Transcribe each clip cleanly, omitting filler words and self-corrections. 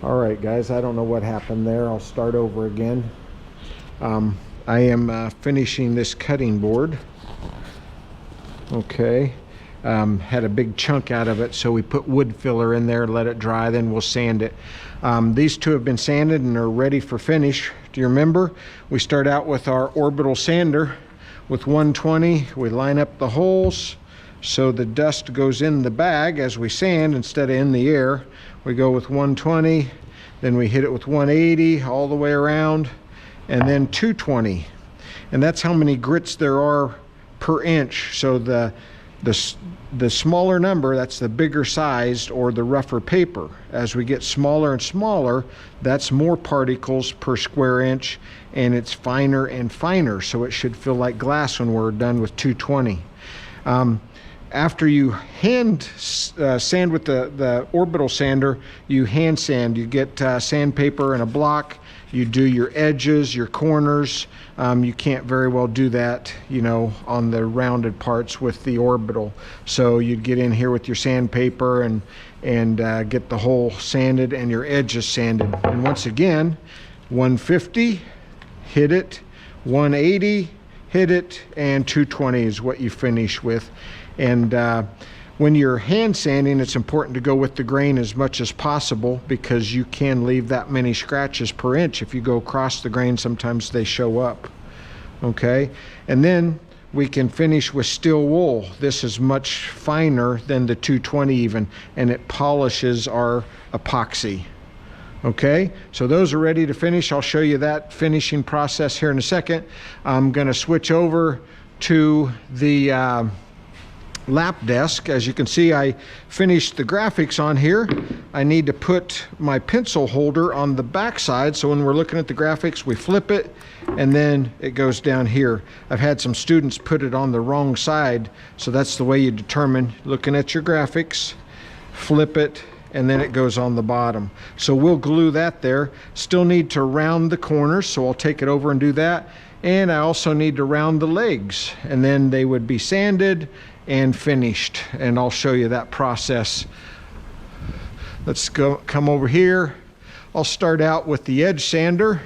All right, guys, I don't know what happened there. I'll start over again. I am finishing this cutting board. Okay. Had a big chunk out of it, so we put wood filler in there, let it dry, then we'll sand it. These two have been sanded and are ready for finish. Do you remember? We start out with our orbital sander with 120. We line up the holes so the dust goes in the bag as we sand instead of in the air. We go with 120, then we hit it with 180 all the way around, and then 220. And that's how many grits there are per inch. So the smaller number, that's the bigger sized or the rougher paper. As we get smaller and smaller, that's more particles per square inch, and it's finer and finer, so it should feel like glass when we're done with 220. After you hand sand with the orbital sander, you hand sand. You get sandpaper and a block. You do your edges, your corners. You can't very well do that, you know, on the rounded parts with the orbital. So you'd get in here with your sandpaper and get the hole sanded and your edges sanded. And once again, 150, hit it, 180, hit it, and 220 is what you finish with. And when you're hand sanding, it's important to go with the grain as much as possible, because you can leave that many scratches per inch. If you go across the grain, sometimes they show up. Okay, and then we can finish with steel wool. This is much finer than the 220 even, and it polishes our epoxy. Okay, so those are ready to finish. I'll show you that finishing process here in a second. I'm going to switch over to the lap desk. As you can see, I finished the graphics on here. I need to put my pencil holder on the back side, so when we're looking at the graphics, we flip it and then it goes down here. I've had some students put it on the wrong side, so that's the way you determine, looking at your graphics, flip it, and then it goes on the bottom. So we'll glue that there. Still need to round the corners, so I'll take it over and do that. And I also need to round the legs, and then they would be sanded and finished, and I'll show you that process. Let's come over here. I'll start out with the edge sander,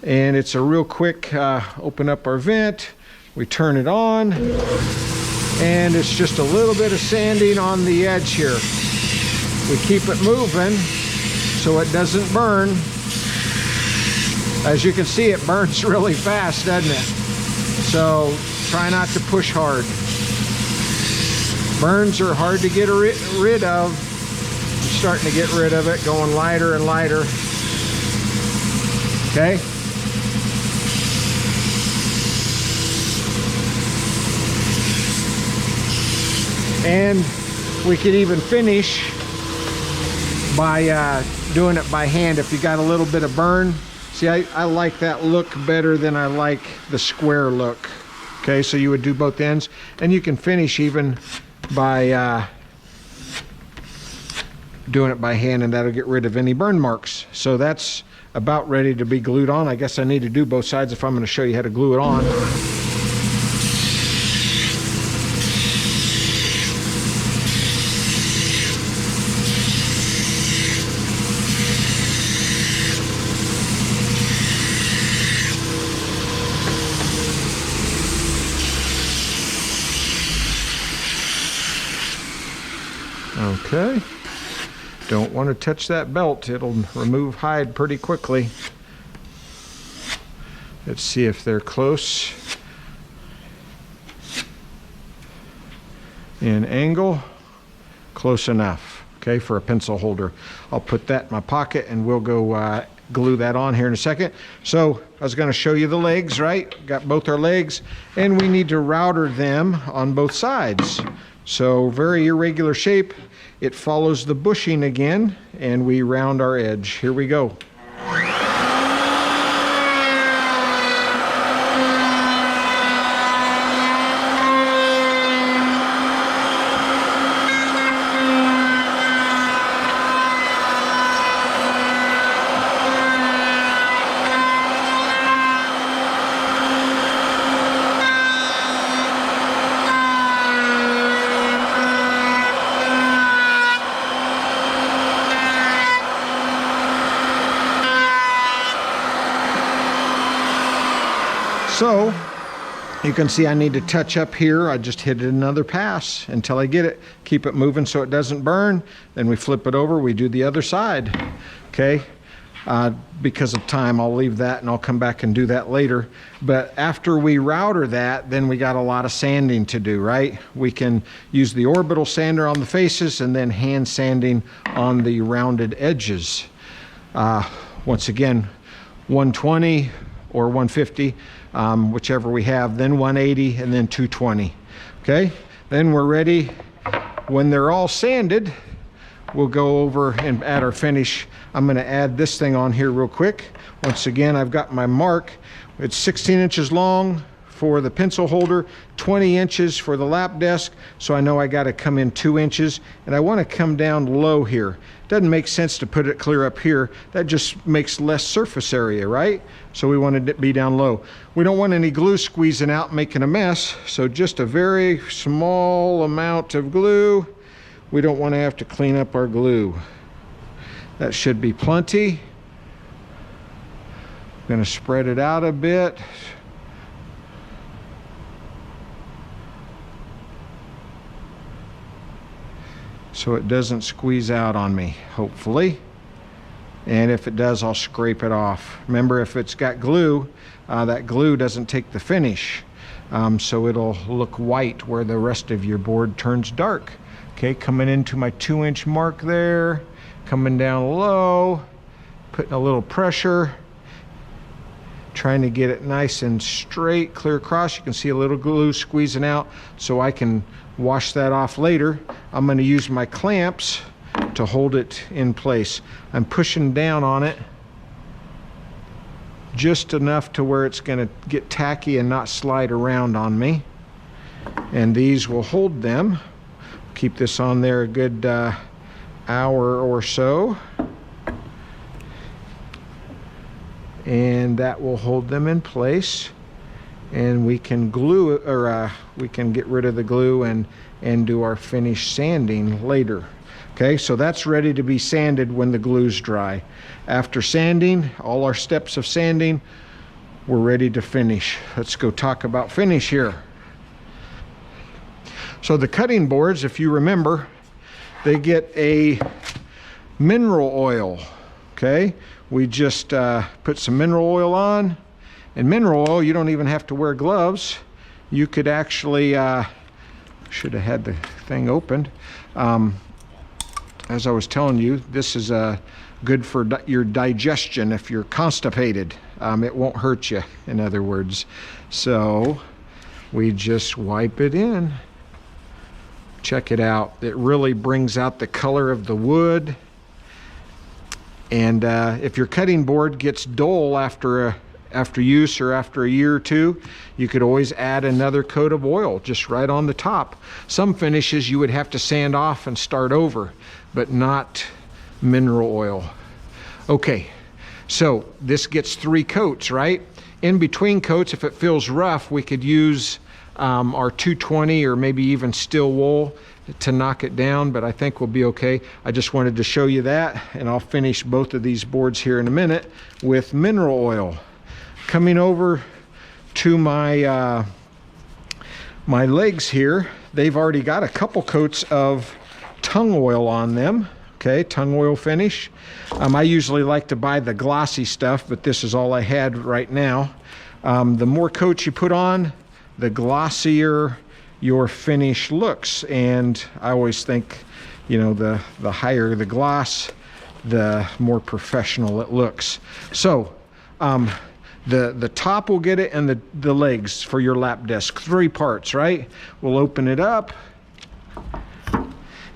and it's a real quick open up our vent, we turn it on, and it's just a little bit of sanding on the edge here. We keep it moving so it doesn't burn. As you can see, it burns really fast, doesn't it? So try not to push hard. Burns are hard to get rid of. I'm starting to get rid of it, going lighter and lighter. Okay? And we could even finish by doing it by hand if you got a little bit of burn. See, I like that look better than I like the square look. Okay, so you would do both ends, and you can finish even by doing it by hand, and that'll get rid of any burn marks. So that's about ready to be glued on. I guess I need to do both sides if I'm going to show you how to glue it on. Okay, don't want to touch that belt. It'll remove hide pretty quickly. Let's see if they're close in angle. Close enough, okay, for a pencil holder. I'll put that in my pocket and we'll go glue that on here in a second. So I was going to show you the legs, right? Got both our legs, and we need to router them on both sides. So very irregular shape. It follows the bushing again, and we round our edge. Here we go. So you can see I need to touch up here. I just hit it another pass until I get it. Keep it moving so it doesn't burn. Then we flip it over, we do the other side. Okay, because of time, I'll leave that and I'll come back and do that later. But after we router that, then we got a lot of sanding to do, right? We can use the orbital sander on the faces and then hand sanding on the rounded edges. Once again, 120 or 150, whichever we have, then 180 and then 220. Okay, then we're ready. When they're all sanded, we'll go over and add our finish. I'm going to add this thing on here real quick. Once again, I've got my mark. It's 16 inches long for the pencil holder, 20 inches for the lap desk, so I know I got to come in 2 inches, and I want to come down low here. Doesn't make sense to put it clear up here. That just makes less surface area, right? So we want it to be down low. We don't want any glue squeezing out, making a mess, so just a very small amount of glue. We don't want to have to clean up our glue. That should be plenty. I'm going to spread it out a bit. So it doesn't squeeze out on me, hopefully. And if it does, I'll scrape it off. Remember, if it's got glue, that glue doesn't take the finish. So it'll look white where the rest of your board turns dark. Okay, coming into my 2-inch mark there, coming down low, putting a little pressure, trying to get it nice and straight, clear across. You can see a little glue squeezing out, so I can wash that off later. I'm going to use my clamps to hold it in place. I'm pushing down on it just enough to where it's going to get tacky and not slide around on me. And these will hold them. Keep this on there a good hour or so. And that will hold them in place. And we can glue it, or we can get rid of the glue and do our finish sanding later. Okay, so that's ready to be sanded when the glue's dry. After sanding, all our steps of sanding, we're ready to finish. Let's go talk about finish here. So the cutting boards, if you remember, they get a mineral oil. Okay, we just put some mineral oil on. And mineral oil, you don't even have to wear gloves. You could actually, should have had the thing opened. As I was telling you, this is good for your digestion if you're constipated. It won't hurt you, in other words. So we just wipe it in. Check it out. It really brings out the color of the wood. And if your cutting board gets dull after use or after a year or two, you could always add another coat of oil just right on the top. Some finishes you would have to sand off and start over, but not mineral oil. Okay, so this gets 3 coats, right? In between coats, if it feels rough, we could use our 220 or maybe even steel wool to knock it down, but I think we'll be okay. I just wanted to show you that, and I'll finish both of these boards here in a minute with mineral oil. Coming over to my my legs here, they've already got a couple coats of tung oil on them. Okay, tung oil finish. I usually like to buy the glossy stuff, but this is all I had right now. The more coats you put on, the glossier your finish looks. And I always think, you know, the higher the gloss, the more professional it looks. So the top will get it, and the legs for your lap desk. 3 parts, right? We'll open it up.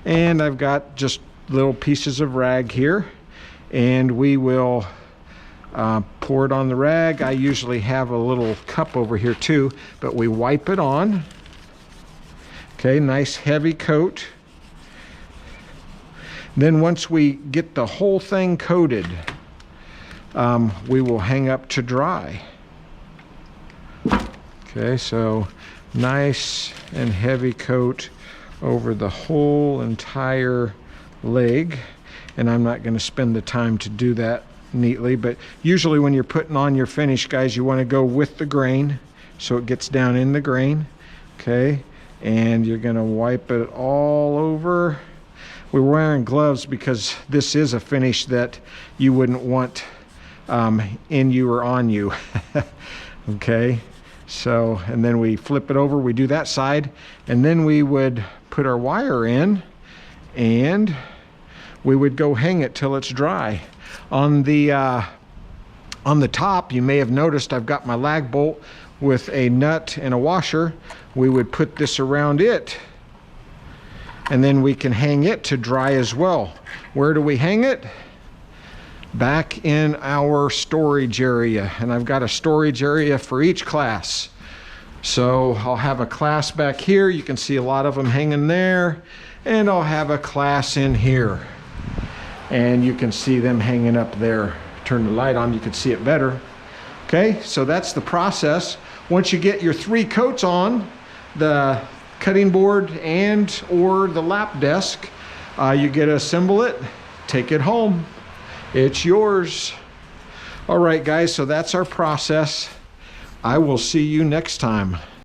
And I've got just little pieces of rag here. And we will pour it on the rag. I usually have a little cup over here too, but we wipe it on. Okay, nice heavy coat. Then once we get the whole thing coated, we will hang up to dry. Okay, so nice and heavy coat over the whole entire leg. And I'm not going to spend the time to do that neatly, but usually when you're putting on your finish, guys, you want to go with the grain. so it gets down in the grain. Okay, and you're gonna wipe it all over. We're wearing gloves because this is a finish that you wouldn't want in you or on you. Okay, so, and then we flip it over, we do that side, and then we would put our wire in and we would go hang it till it's dry. On the top, you may have noticed I've got my lag bolt with a nut and a washer. We would put this around it, and then we can hang it to dry as well. Where do we hang it? Back in our storage area, and I've got a storage area for each class. So I'll have a class back here. You can see a lot of them hanging there, and I'll have a class in here, and you can see them hanging up there. Turn the light on, you can see it better. Okay, so that's the process. Once you get your 3 coats on the cutting board and or the lap desk, you get to assemble it, take it home. It's yours. All right, guys, so that's our process. I will see you next time.